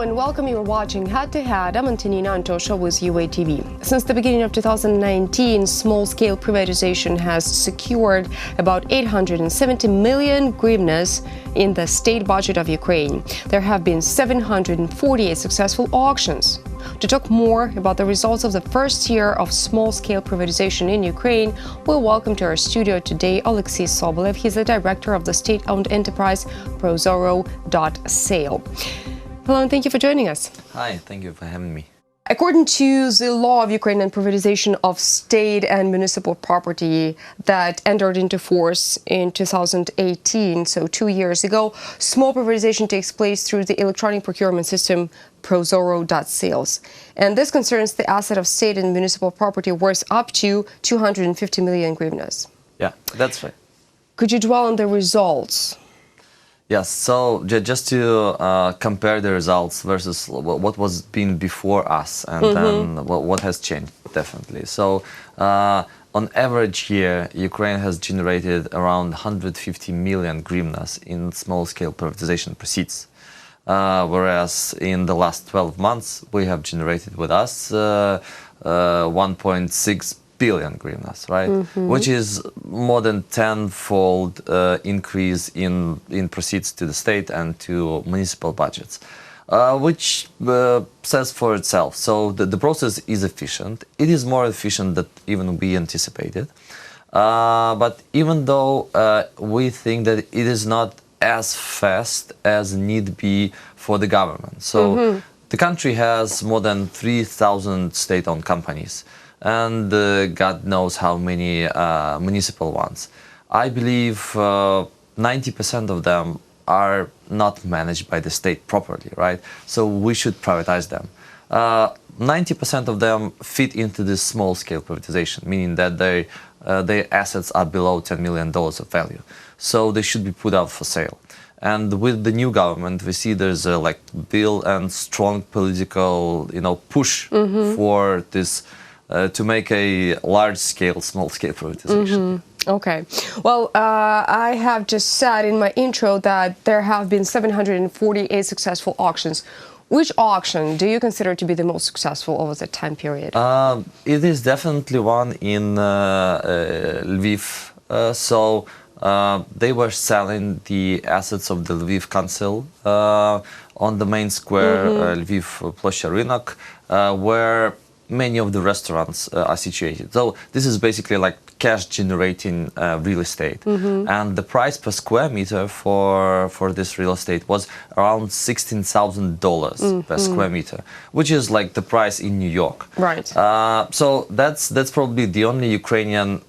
and welcome. You're watching Head to Head. I'm Antonina Antosha with UATV. Since the beginning of 2019, small-scale privatization has secured about 870 million hryvnias in the state budget of Ukraine. There have been 748 successful auctions. To talk more about the results of the first year of small-scale privatization in Ukraine, we welcome to our studio today Oleksiy Sobolev. He's the director of the state-owned enterprise ProZorro.Sale. Hello, and thank you for joining us. Hi, thank you for having me. According to the law of Ukraine and privatization of state and municipal property that entered into force in 2018, so 2 years ago, small privatization takes place through the electronic procurement system ProZorro.Sale. And this concerns the asset of state and municipal property worth up to 250 million hryvnias. Yeah, that's right. Could you dwell on the results? Yes, so just to compare the results versus what was been before us and then what has changed, definitely. So on average year, Ukraine has generated around 150 million hryvnias in small-scale privatization proceeds. Whereas in the last 12 months, we have generated with us 1.6 billion hryvnias, right? Which is more than tenfold increase in proceeds to the state and to municipal budgets, which says for itself. So the process is efficient. It is more efficient than even we anticipated. But even though we think that it is not as fast as need be for the government. So the country has more than 3,000 state-owned companies, and God knows how many municipal ones. I believe 90% of them are not managed by the state properly, right? So we should privatize them. 90% of them fit into this small-scale privatization, meaning that their assets are below $10 million of value. So they should be put up for sale. And with the new government, we see there's a bill and strong political, push for this. To make a large-scale, small-scale privatization. Okay. Well, I have just said in my intro that there have been 748 successful auctions. Which auction do you consider to be the most successful over the time period? It is definitely one in Lviv. They were selling the assets of the Lviv Council on the main square, Lviv Ploshcha Rynok, where many of the restaurants are situated. So this is basically like cash generating real estate. And the price per square meter for this real estate was around $16,000 per square meter, which is like the price in New York. Right. So that's probably the only Ukrainian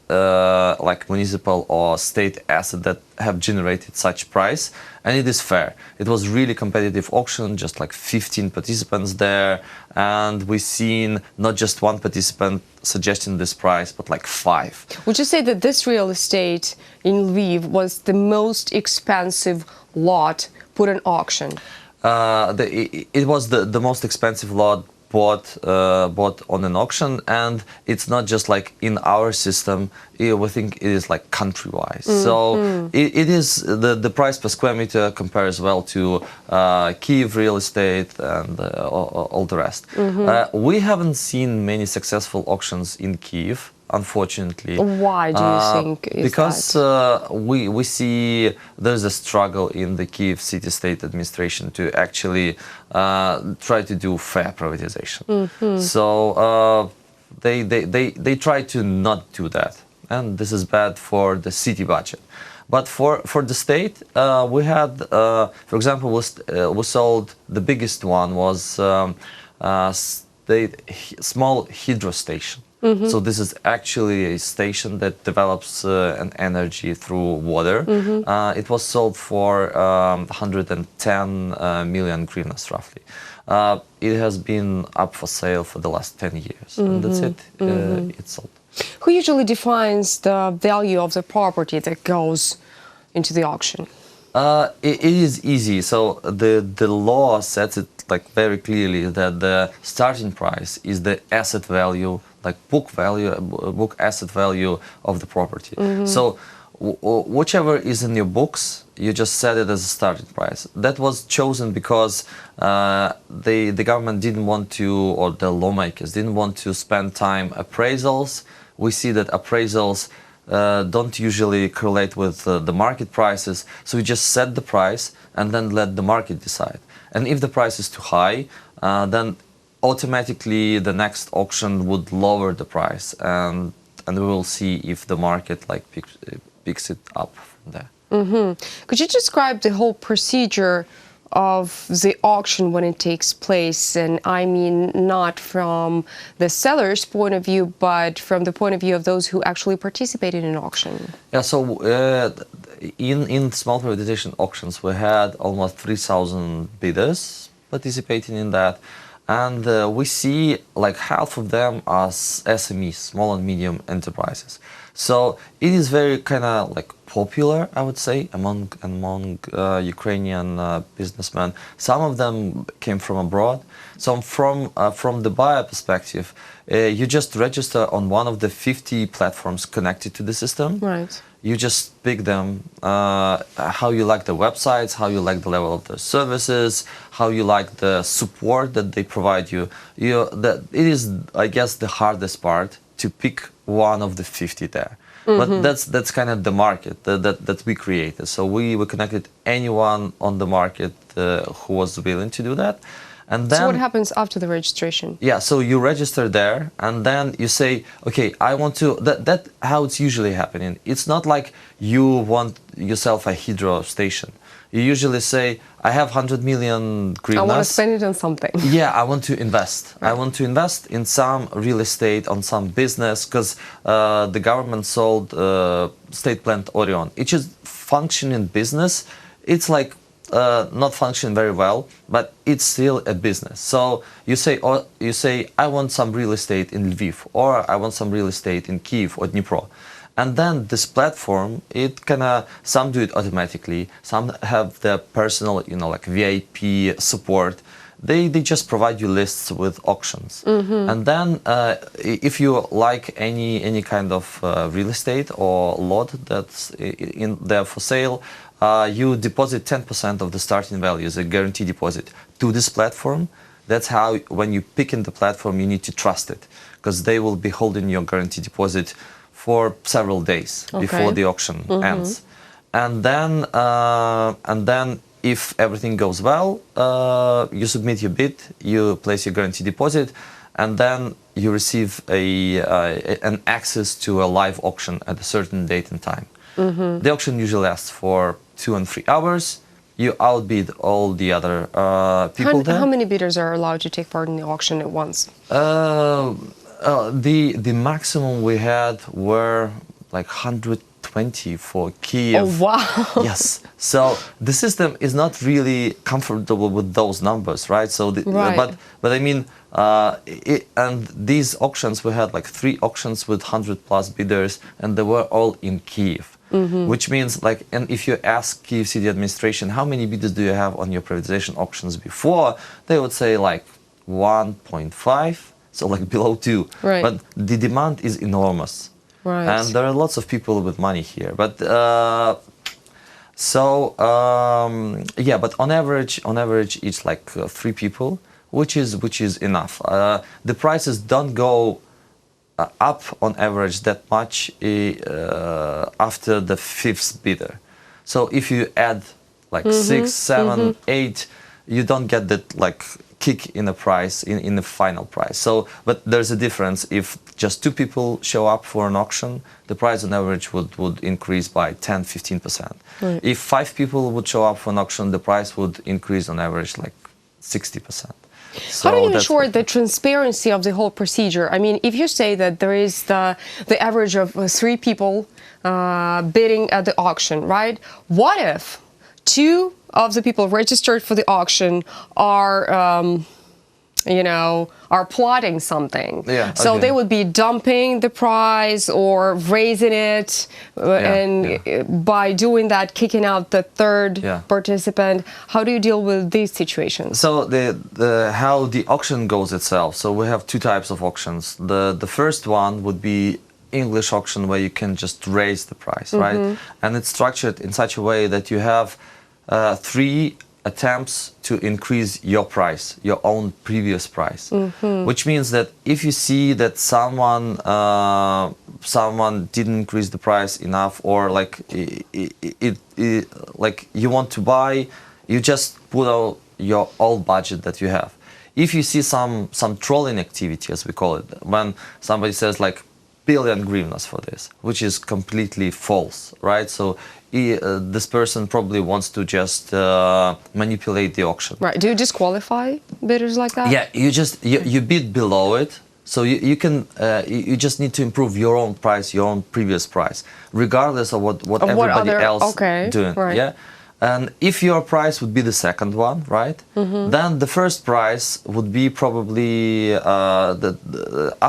municipal or state asset that have generated such price. And it is fair. It was really competitive auction, just like 15 participants there. And we've seen not just one participant suggesting this price, but like 5. Would you say that this real estate in Lviv was the most expensive lot put in auction? It was the most expensive lot bought on an auction, and it's not just like in our system. We think it is like country-wise. So it is the price per square meter compares well to Kyiv real estate and all the rest. We haven't seen many successful auctions in Kyiv, unfortunately. Why do you think is because that? We see there's a struggle in the Kyiv city-state administration to actually try to do fair privatization. So they try to not do that, and this is bad for the city budget. But for the state, we had, for example, we sold, the biggest one was small hydro station. So this is actually a station that develops an energy through water. It was sold for 110 million hryvnias, roughly. It has been up for sale for the last 10 years, and that's it. It's sold. Who usually defines the value of the property that goes into the auction? It is easy. So the law sets it like very clearly that the starting price is the asset value, like book asset value of the property. So whichever is in your books, you just set it as a starting price. That was chosen because the government didn't want to, or the lawmakers didn't want to spend time appraisals. We see that appraisals don't usually correlate with the market prices, so we just set the price and then let the market decide. And if the price is too high, then automatically the next auction would lower the price, and we will see if the market like picks it up from there. Could you describe the whole procedure of the auction when it takes place? And I mean, not from the seller's point of view, but from the point of view of those who actually participated in an auction. Yeah, so in small privatization auctions, we had almost 3,000 bidders participating in that. And we see like half of them as SMEs, small and medium enterprises. So it is very kind of like popular, I would say, among Ukrainian businessmen. Some of them came from abroad. So from the buyer perspective, you just register on one of the 50 platforms connected to the system. Right. You just pick them, how you like the websites, how you like the level of the services, how you like the support that they provide you. It is, I guess, the hardest part to pick one of the 50 there. But that's kind of the market that we created. So we connected anyone on the market who was willing to do that. And then, so what happens after the registration? Yeah, so you register there, and then you say, okay, I want to, that's how it's usually happening. It's not like you want yourself a hydro station. You usually say, I have 100 million hryvnias. I want to spend it on something. Yeah, I want to invest. Right. I want to invest in some real estate, on some business, because the government sold state plant Orion. It just functioning business. It's like not functioning very well, but it's still a business. So you say, I want some real estate in Lviv, or I want some real estate in Kyiv or Dnipro. And then this platform, it some do it automatically, some have their personal, like VIP support. They just provide you lists with auctions. And then if you like any kind of real estate or lot that's in there for sale, you deposit 10% of the starting value as a guarantee deposit to this platform. That's how, when you pick in the platform, you need to trust it, because they will be holding your guarantee deposit for several days before the auction ends. And then if everything goes well, you submit your bid, you place your guarantee deposit, and then you receive an access to a live auction at a certain date and time. The auction usually lasts for 2 and 3 hours. You outbid all the other people there. How many bidders are allowed to take part in the auction at once? The maximum we had were like 120 for Kyiv. Oh, wow. Yes. So the system is not really comfortable with those numbers, right? So, but I mean, and these auctions, we had like 3 auctions with 100+ bidders, and they were all in Kyiv. Which means, like, and if you ask Kyiv city administration, how many bidders do you have on your privatization auctions before, they would say like 1.5, so like below 2. Right. But the demand is enormous. Right. And there are lots of people with money here. But yeah, but on average, it's like 3 people, which is enough. The prices don't go up on average that much after the 5th bidder. So if you add like 6, 7, 8, you don't get that like kick in the price, in the final price. So, but there's a difference. If just 2 people show up for an auction, the price on average would increase by 10-15%. Right. If 5 people would show up for an auction, the price would increase on average like 60%. So how do you ensure the transparency of the whole procedure? I mean, if you say that there is the average of 3 people bidding at the auction, right? What if 2 of the people registered for the auction are, are plotting something? Yeah, so they would be dumping the price or raising it, by doing that, kicking out the 3rd participant. How do you deal with these situations? So how the auction goes itself. So we have 2 types of auctions. The first one would be English auction where you can just raise the price, right? And it's structured in such a way that you have 3 attempts to increase your price, your own previous price, which means that if you see that someone didn't increase the price enough, or like like you want to buy, you just put out your old budget that you have. If you see some trolling activity, as we call it, when somebody says like billion hryvnias for this, which is completely false, right? So this person probably wants to just manipulate the auction. Right. Do you disqualify bidders like that? Yeah, you bid below it, so you can you just need to improve your own price, your own previous price, regardless of what everybody else doing. Right. Yeah. And if your price would be the second one, right, then the first price would be probably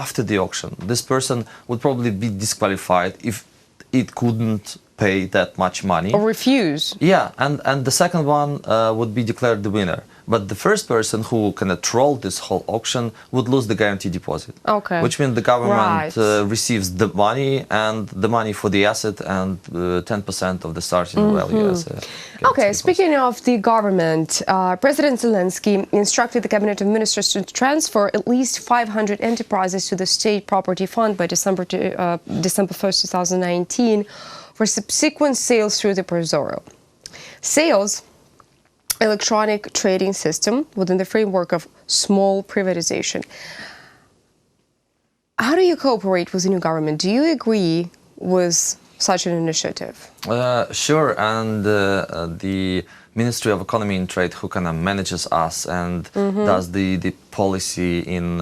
after the auction. This person would probably be disqualified if it couldn't pay that much money. Or refuse. Yeah, and the second one would be declared the winner. But the first person who kind of trolled this whole auction would lose the guarantee deposit. Okay. Which means the government receives the money and the money for the asset and 10% of the starting value as a Okay, speaking of the government, President Zelensky instructed the Cabinet of Ministers to transfer at least 500 enterprises to the State Property Fund by December 1st, 2019 for subsequent sales through the ProZorro. Sales electronic trading system within the framework of small privatization. How do you cooperate with the new government? Do you agree with such an initiative? Sure, and the Ministry of Economy and Trade, who kind of manages us and does the policy in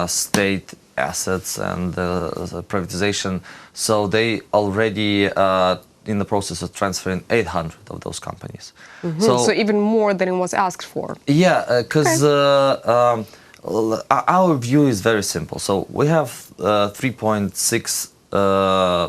state assets and privatization, so they already in the process of transferring 800 of those companies. So even more than it was asked for. Yeah, because our view is very simple. So we have 3.6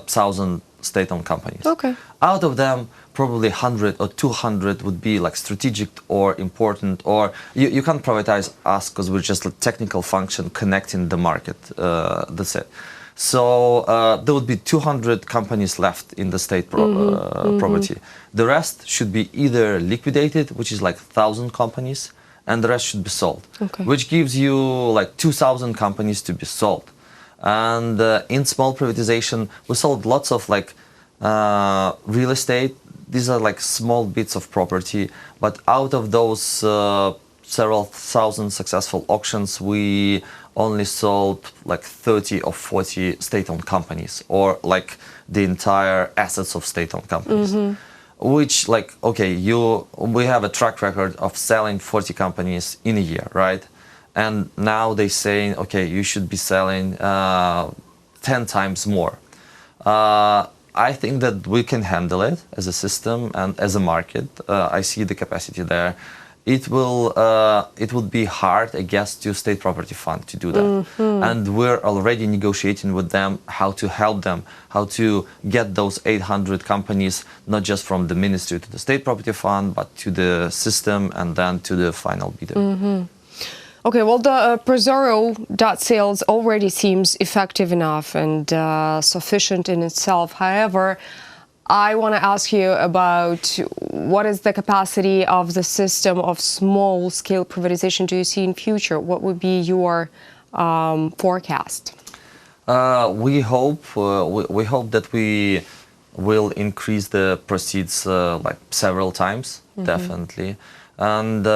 thousand state-owned companies. Okay. Out of them, probably 100 or 200 would be like strategic or important, or you can't privatize us because we're just a technical function connecting the market. That's it. So there would be 200 companies left in the state property. The rest should be either liquidated, which is like 1,000 companies, and the rest should be sold, which gives you like 2,000 companies to be sold. And in small privatization, we sold lots of like real estate. These are like small bits of property, but out of those several thousand successful auctions, we only sold like 30 or 40 state-owned companies, or like the entire assets of state-owned companies. Which, like, okay, we have a track record of selling 40 companies in a year, right? And now they're saying, okay, you should be selling 10 times more. I think that we can handle it as a system and as a market. I see the capacity there. It would be hard, I guess, to State Property Fund to do that. And we're already negotiating with them how to help them, how to get those 800 companies, not just from the ministry to the State Property Fund, but to the system and then to the final bidder. Okay, well, the ProZorro.Sale already seems effective enough and sufficient in itself. However, I want to ask you about what is the capacity of the system of small-scale privatization do you see in future? What would be your forecast? We hope that we will increase the proceeds like several times, definitely, and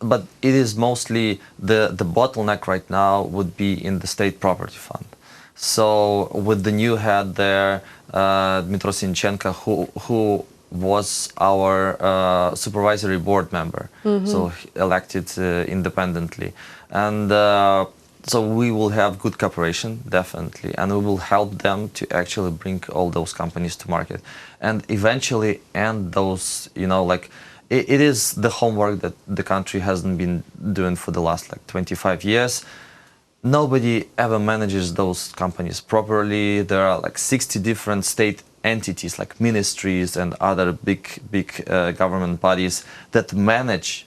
but it is mostly the bottleneck right now would be in the State Property Fund. So with the new head there, Dmytro Sinchenko, who was our supervisory board member, so elected independently, and so we will have good cooperation, definitely, and we will help them to actually bring all those companies to market, and eventually end those, like, it is the homework that the country hasn't been doing for the last like 25 years. Nobody ever manages those companies properly. There are like 60 different state entities, like ministries and other big government bodies that manage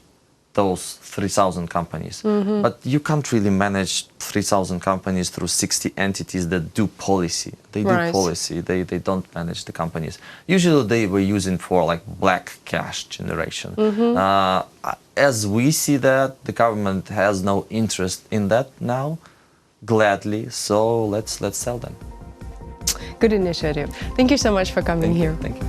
those 3,000 companies. But you can't really manage 3,000 companies through 60 entities that do policy. They do policy, they don't manage the companies. Usually they were using for like black cash generation. As we see that, the government has no interest in that now, gladly, so let's sell them. Good initiative. Thank you so much for coming here. Thank you.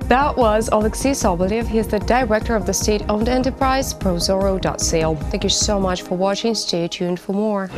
That was Oleksiy Sobolev. He is the director of the state-owned enterprise ProZorro.Sale. Thank you so much for watching. Stay tuned for more.